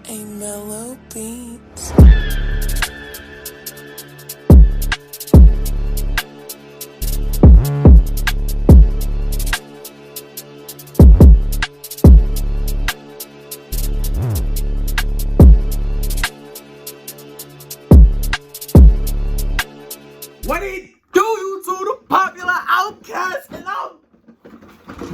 A mellow beats. What it do, you to the popular outcast, and I'm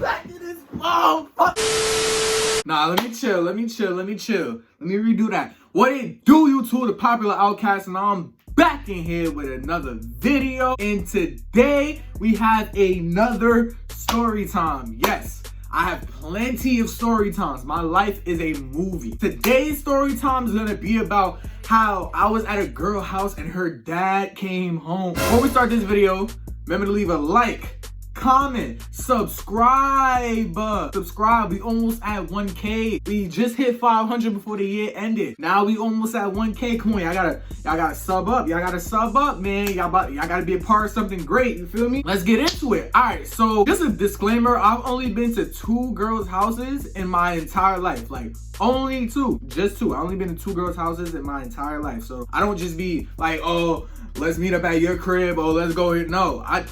back in this motherfucker. Nah, let me chill. Let me redo that. What it do, you to the popular outcast, and I'm back in here with another video. And today we have another story time. Yes, I have plenty of story times. My life is a movie. Today's story time is gonna be about how I was at a girl house and her dad came home. Before we start this video, remember to leave a like, comment, subscribe. We almost at 1K. We just hit 500 before the year ended. Now we almost at 1K. Come on, y'all gotta sub up. Y'all gotta sub up, man. Y'all gotta be a part of something great. You feel me? Let's get into it. All right, so just a disclaimer. I've only been to 2 girls' houses in my entire life. Like, only 2, just 2. I only been to 2 girls' houses in my entire life. So I don't just be like, oh, let's meet up at your crib, or let's go here. No, I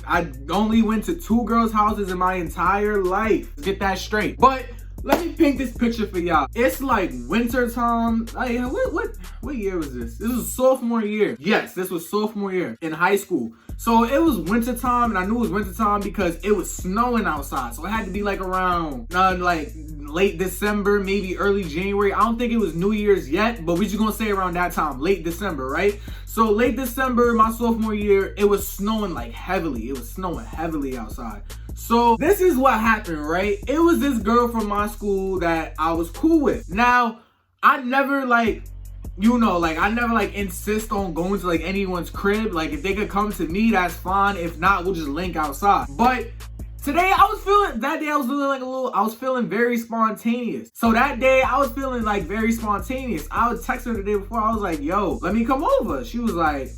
only went to 2 girls' houses in my entire life. Let's get that straight. But let me paint this picture for y'all. It's like winter time. Like, what year was this? This was sophomore year. Yes, this was sophomore year in high school. So it was winter time, and I knew it was winter time because it was snowing outside. So it had to be like around like late December, maybe early January. I don't think it was New Year's yet, but we just gonna say around that time, late December, right? So late December, my sophomore year, it was snowing like heavily. It was snowing heavily outside. So this is what happened, right? It was this girl from my school that I was cool with. Now, I never I never insist on going to like anyone's crib. Like, if they could come to me, that's fine. If not, we'll just link outside. But today I was feeling very spontaneous. So that day I was feeling like very spontaneous. I was texting her the day before. I was like, yo, let me come over. She was like,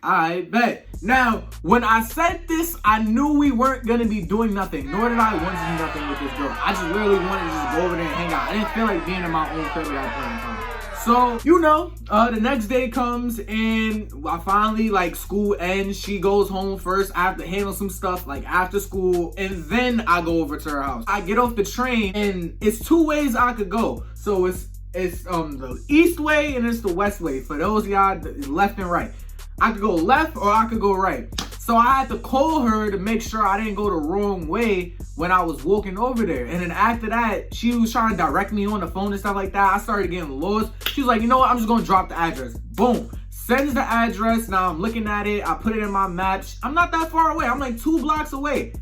I bet. Now, when I said this, I knew we weren't gonna be doing nothing, nor did I want to do nothing with this girl. I just literally wanted to just go over there and hang out. I didn't feel like being in my own crib at that point in time. So, the next day comes and I finally, school ends. She goes home first. I have to handle some stuff, after school, and then I go over to her house. I get off the train, and it's 2 ways I could go. So it's the east way and it's the west way. For those of y'all, left and right. I could go left or I could go right. So I had to call her to make sure I didn't go the wrong way when I was walking over there. And then after that, she was trying to direct me on the phone and stuff like that. I started getting lost. She was like, you know what? I'm just going to drop the address. Boom. Sends the address. Now I'm looking at it. I put it in my maps. I'm not that far away. I'm like 2 blocks away.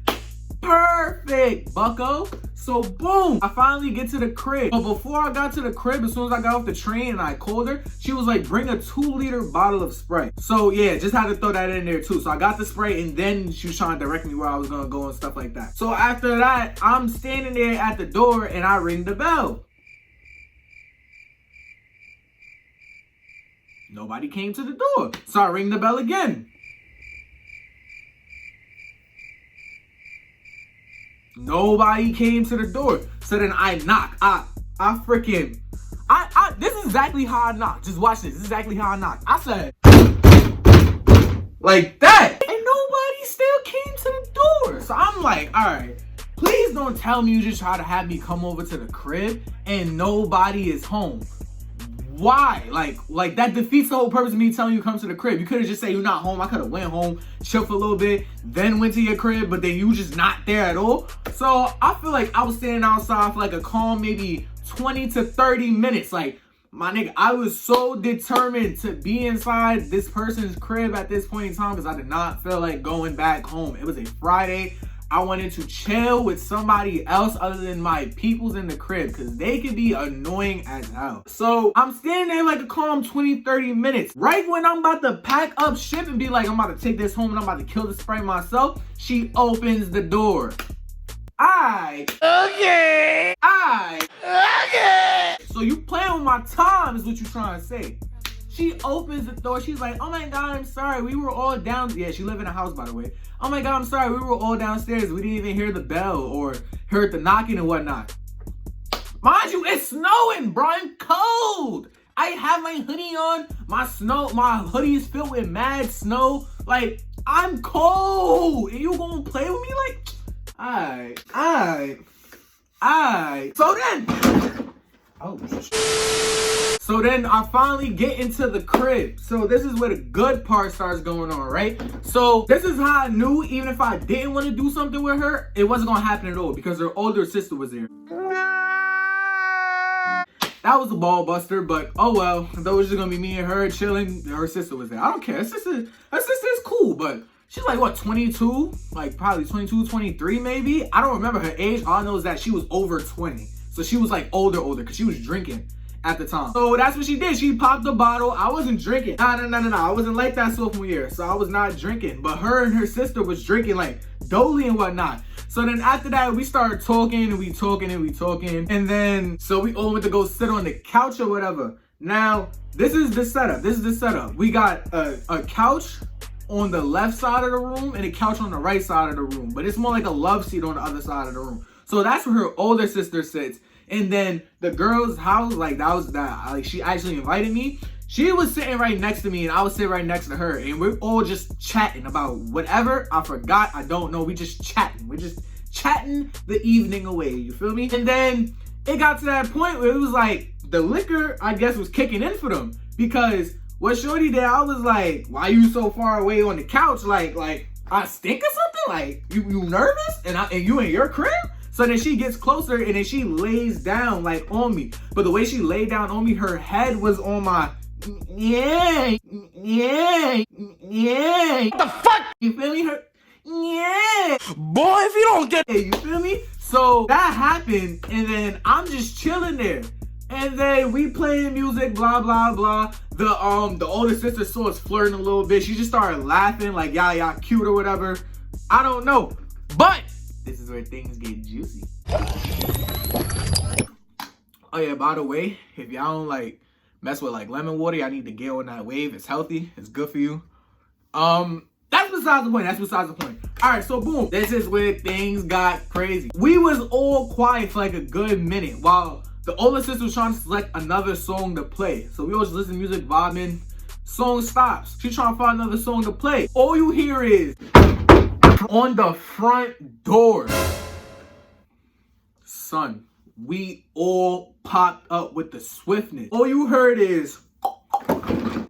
Perfect, bucko. So boom, I finally get to the crib. But before I got to the crib, as soon as I got off the train and I called her, she was like, bring a 2-liter bottle of Sprite. So yeah, just had to throw that in there too. So I got the Sprite, and then she was trying to direct me where I was gonna go and stuff like that. So after that, I'm standing there at the door and I ring the bell. Nobody came to the door. So I ring the bell again. Nobody came to the door. So then I knock. This is exactly how I knock. Just watch this. This is exactly how I knock. I said, like that. And nobody still came to the door. So I'm like, all right, please don't tell me you just try to have me come over to the crib and nobody is home. Why? Like that defeats the whole purpose of me telling you to come to the crib. You could have just said you're not home. I could have went home, chill for a little bit, then went to your crib, but then you just not there at all. So I feel like I was standing outside for like a calm maybe 20 to 30 minutes. Like, my nigga, I was so determined to be inside this person's crib at this point in time because I did not feel like going back home. It was a Friday. I wanted to chill with somebody else other than my peoples in the crib because they could be annoying as hell. So I'm standing there like a calm 20, 30 minutes. Right when I'm about to pack up ship and be like, I'm about to take this home and I'm about to kill the Sprite myself, she opens the door. Okay. So you playing with my time is what you trying to say. She opens the door. She's like, oh my God, I'm sorry. We were all down. Yeah, she live in a house, by the way. Oh my God, I'm sorry. We were all downstairs. We didn't even hear the bell or heard the knocking and whatnot. Mind you, it's snowing, bro. I'm cold. I have my hoodie on. My hoodie is filled with mad snow. Like, I'm cold. And you gonna play with me? Like, alright. So then I finally get into the crib. So this is where the good part starts going on, right? So this is how I knew even if I didn't want to do something with her, it wasn't gonna happen at all because her older sister was there. That was a ball buster, but oh well. That was just gonna be me and her chilling. Her sister was there. I don't care. Her sister is cool, but she's like, what, 22? Like probably 22, 23 maybe? I don't remember her age. All I know is that she was over 20. So she was like older because she was drinking at the time. So that's what she did. She popped the bottle. I wasn't drinking. No. I wasn't like that sophomore year. So I was not drinking. But her and her sister was drinking like Dolly and whatnot. So then after that, we started talking and we talking. And then, so we all went to go sit on the couch or whatever. Now, this is the setup. We got a couch on the left side of the room and a couch on the right side of the room. But it's more like a love seat on the other side of the room. So that's where her older sister sits. And then the girl's house, like she actually invited me. She was sitting right next to me and I was sitting right next to her. And we're all just chatting about whatever. I forgot. I don't know. We just chatting. We're just chatting the evening away. You feel me? And then it got to that point where it was like the liquor, I guess, was kicking in for them. Because what shorty did, I was like, why you so far away on the couch? Like I stink or something? Like you nervous? And you in your crib? So then she gets closer and then she lays down like on me. But the way she laid down on me, her head was on my yeah. What the fuck? You feel me? Boy, if you don't get it, you feel me? So that happened and then I'm just chilling there. And then we playing music, blah, blah, blah. The older sister saw us flirting a little bit. She just started laughing like, y'all cute or whatever. I don't know. But this is where things get juicy. Oh yeah, by the way, if y'all don't like mess with like lemon water, y'all need to get on that wave. It's healthy. It's good for you. That's besides the point. All right, so boom. This is where things got crazy. We was all quiet for like a good minute while the older sister was trying to select another song to play. So we all just listen to music, vibing. Song stops. She trying to find another song to play. All you hear is on the front door. Son, we all popped up with the swiftness. All you heard is,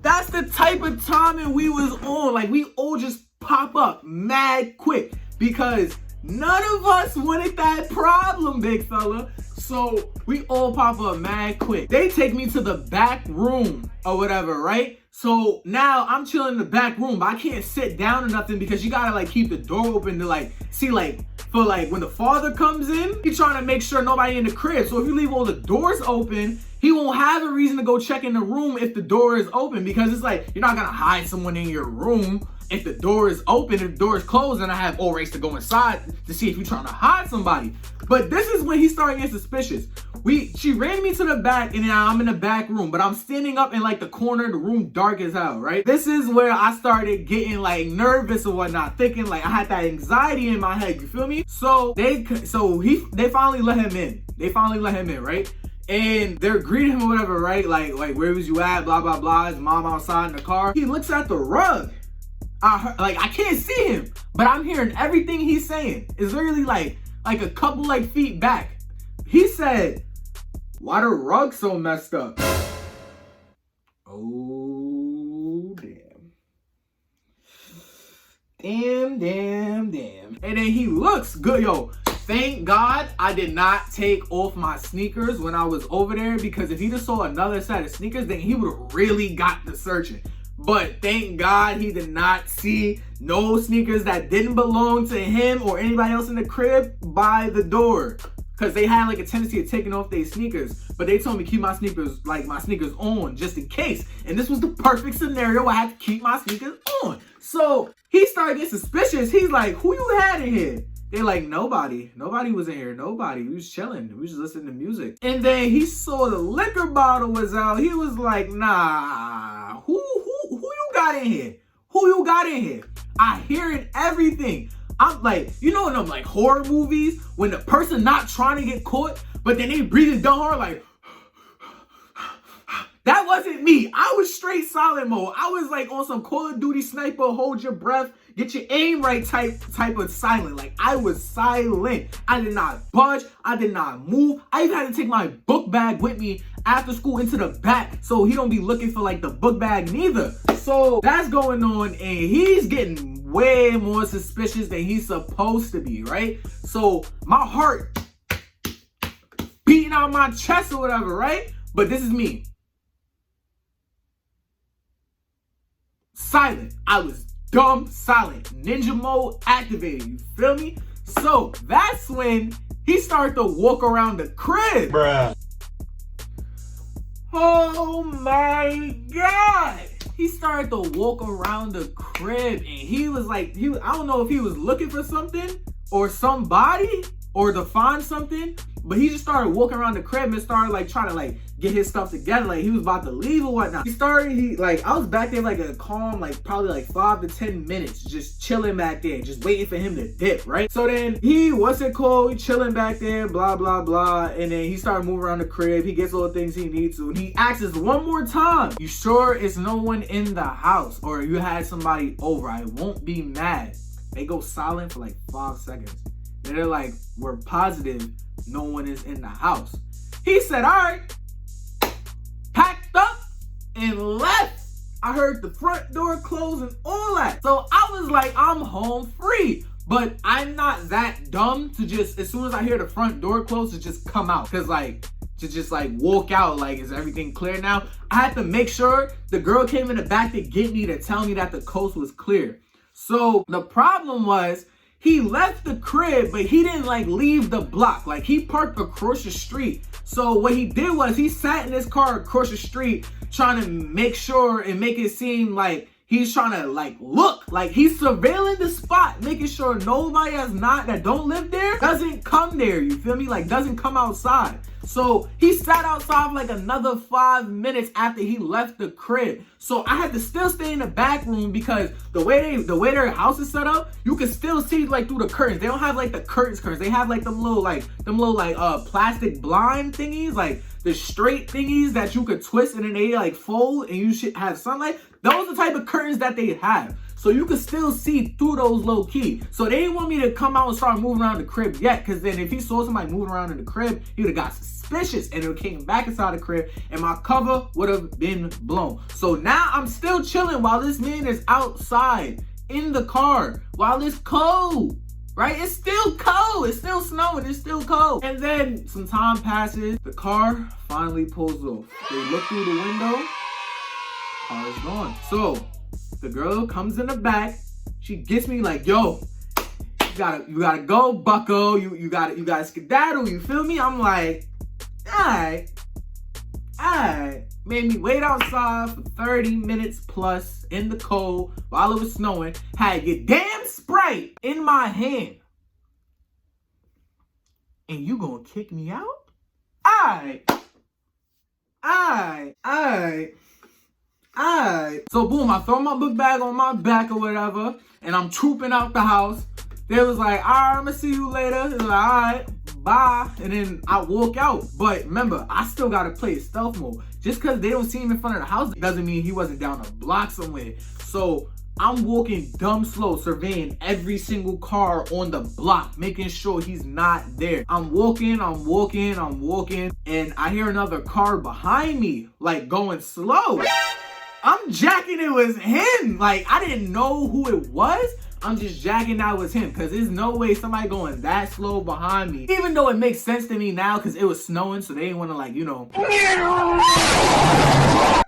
that's the type of timing we was on. Like, we all just pop up mad quick because none of us wanted that problem, big fella. So we all pop up mad quick. They take me to the back room or whatever, right? So now I'm chilling in the back room, but I can't sit down or nothing because you gotta like keep the door open to like see like for like when the father comes in, he's trying to make sure nobody in the crib. So if you leave all the doors open, he won't have a reason to go check in the room if the door is open because it's like you're not gonna hide someone in your room if the door is open. If the door is closed, then I have all rights to go inside to see if you're trying to hide somebody. But this is when he started getting suspicious. She ran me to the back and now I'm in the back room, but I'm standing up in like the corner of the room, dark as hell, right? This is where I started getting like nervous or whatnot, thinking like I had that anxiety in my head, you feel me? So they finally let him in. Right? And they're greeting him or whatever, right? Like where was you at? Blah, blah, blah. His mom outside in the car. He looks at the rug. I can't see him, but I'm hearing everything he's saying. It's literally like a couple like feet back. He said, why the rug so messed up? Oh, damn. Damn. And then he looks good. Yo, thank God I did not take off my sneakers when I was over there because if he just saw another set of sneakers, then he would have really got to searching. But thank God he did not see no sneakers that didn't belong to him or anybody else in the crib by the door. Because they had like a tendency of taking off their sneakers. But they told me keep my sneakers on just in case. And this was the perfect scenario. I had to keep my sneakers on. So he started getting suspicious. He's like, who you had in here? They're like, nobody. Nobody was in here. Nobody. We was chilling. We was just listening to music. And then he saw the liquor bottle was out. He was like, nah. Who you got in here? Who you got in here? I hearing everything. I'm like, you know in them like horror movies when the person not trying to get caught, but then they breathing down hard like, that wasn't me, I was straight silent mode. I was like on some Call of Duty sniper, hold your breath, get your aim right type of silent. Like I was silent. I did not budge. I did not move. I even had to take my book bag with me after school into the back so he don't be looking for like the book bag neither. So that's going on, and he's getting way more suspicious than he's supposed to be, right? So my heart beating out my chest or whatever, right? But this is me. Silent. I was dumb silent. Ninja mode activated. You feel me? So that's when he started to walk around the crib. Bruh. Oh my God. He started to walk around the crib, and he was like, I don't know if he was looking for something or somebody or to find something, but he just started walking around the crib and started like trying to like get his stuff together, like he was about to leave or whatnot. I was back there like a calm, like probably like 5 to 10 minutes, just chilling back there, just waiting for him to dip, right? So then he chilling back there, blah, blah, blah. And then he started moving around the crib. He gets all the things he needs to. And he asks us one more time, you sure it's no one in the house or you had somebody over? I won't be mad. They go silent for like 5 seconds. And they're like, we're positive no one is in the house. He said, all right, packed up and left. I heard the front door close and all that. So I was like, I'm home free. But I'm not that dumb to just, as soon as I hear the front door close, to just come out. Cause like, to just like walk out, like, is everything clear now? I had to make sure the girl came in the back to get me, to tell me that the coast was clear. So the problem was, he left the crib, but he didn't like leave the block. Like he parked across the street. So what he did was he sat in his car across the street trying to make sure and make it seem like he's trying to like look, like he's surveilling the spot, making sure nobody that don't live there doesn't come there. You feel me? Like doesn't come outside. So he sat outside for like another 5 minutes after he left the crib. So I had to still stay in the back room because the way their house is set up, you can still see like through the curtains. They don't have like the curtains. They have like them little plastic blind thingies, like the straight thingies that you could twist and then they like fold and you should have sunlight. Those are the type of curtains that they have. So you can still see through those low key. So they didn't want me to come out and start moving around the crib yet, because then if he saw somebody moving around in the crib, he would have got suspicious and it came back inside the crib and my cover would have been blown. So now I'm still chilling while this man is outside in the car while it's cold. Right? It's still cold. It's still snowing. It's still cold. And then some time passes. The car finally pulls off. They look through the window. Car is gone. So the girl comes in the back. She gets me like, yo, you gotta go, bucko. You gotta skedaddle. You feel me? I'm like, all right. Made me wait outside for 30 minutes plus in the cold while it was snowing. Had your damn Sprite in my hand. And you gonna kick me out? Alright. So boom, I throw my book bag on my back or whatever, and I'm trooping out the house. They was like, all right, I'm gonna see you later. They was like, all right, bye. And then I walk out. But remember, I still gotta play stealth mode. Just because they don't see him in front of the house doesn't mean he wasn't down a block somewhere. So I'm walking dumb slow, surveying every single car on the block, making sure he's not there. I'm walking, and I hear another car behind me, like going slow. I'm jacking it was him. Like, I didn't know who it was. I'm just jacking that was him, because there's no way somebody going that slow behind me. Even though it makes sense to me now because it was snowing, so they didn't want to they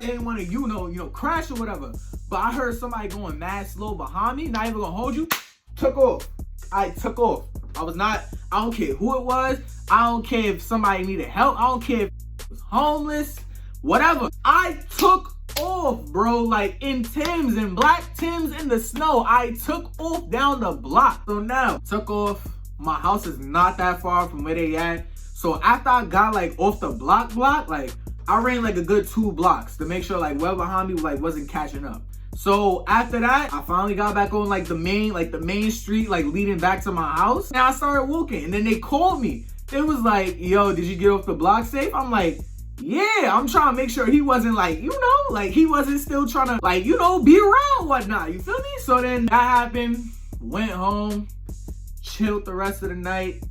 didn't want to, crash or whatever. But I heard somebody going mad slow behind me, not even gonna hold you, took off. I took off. I don't care who it was. I don't care if somebody needed help. I don't care if it was homeless, whatever. I took off, bro, like in Timbs, in black Timbs in the snow. I took off down the block. So now, took off. My house is not that far from where they at. So after I got like off the block, like I ran like a good 2 blocks to make sure like well behind me like wasn't catching up. So after that, I finally got back on like the main street, like leading back to my house. And I started walking, and then they called me. It was like, yo, did you get off the block safe? I'm like, yeah, I'm trying to make sure he wasn't like, like he wasn't still trying to like, be around whatnot. You feel me? So then that happened, went home, chilled the rest of the night.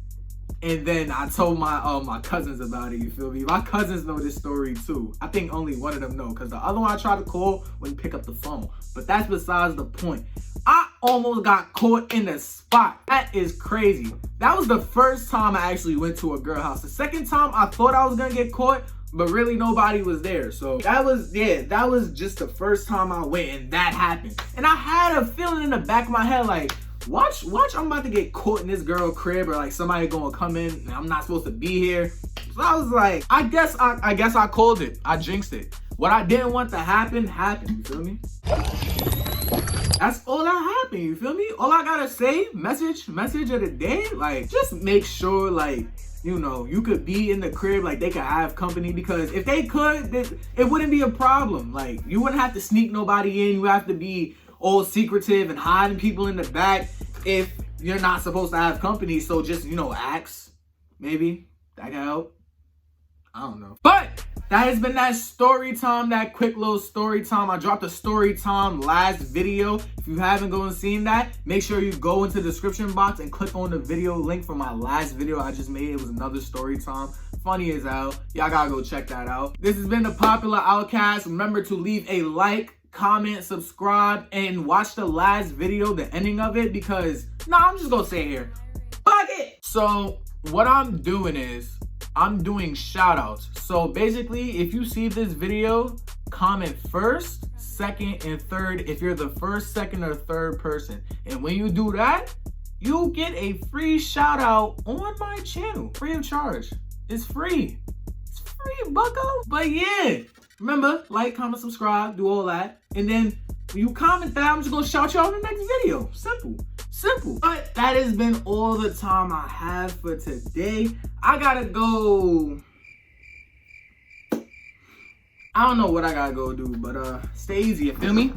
And then I told my cousins about it, you feel me? My cousins know this story too. I think only one of them know, because the other one I tried to call wouldn't pick up the phone. But that's besides the point. I almost got caught in the spot. That is crazy. That was the first time I actually went to a girl house. The second time I thought I was gonna get caught, but really nobody was there. So that was just the first time I went and that happened. And I had a feeling in the back of my head like, watch, I'm about to get caught in this girl crib, or like somebody gonna come in and I'm not supposed to be here. So I was like, I guess I called it. I jinxed it. What I didn't want to happen, happened, you feel me? That's all that happened, you feel me? All I gotta say, message of the day, like, just make sure, like, you could be in the crib, like they could have company, because if they could, it wouldn't be a problem. Like, you wouldn't have to sneak nobody in. You have to be all secretive and hiding people in the back if you're not supposed to have company. So just, ask. Maybe that can help. I don't know. But that has been that story time, that quick little story time. I dropped a story time last video. If you haven't gone and seen that, make sure you go into the description box and click on the video link for my last video I just made. It was another story time. Funny as hell. Y'all gotta go check that out. This has been the Popular Outcast. Remember to leave a like, comment, subscribe, and watch the last video, the ending of it, because I'm just gonna say it here, fuck it. So what I'm doing is I'm doing shout outs. So basically, if you see this video, comment first, second, and third if you're the first, second, or third person. And when you do that, you'll get a free shout out on my channel, free of charge. It's free. It's free, bucko. But yeah, remember, like, comment, subscribe, do all that. And then when you comment that, I'm just gonna shout you out in the next video. Simple. But that has been all the time I have for today. I gotta go. I don't know what I gotta go do, but stay easy, you feel me?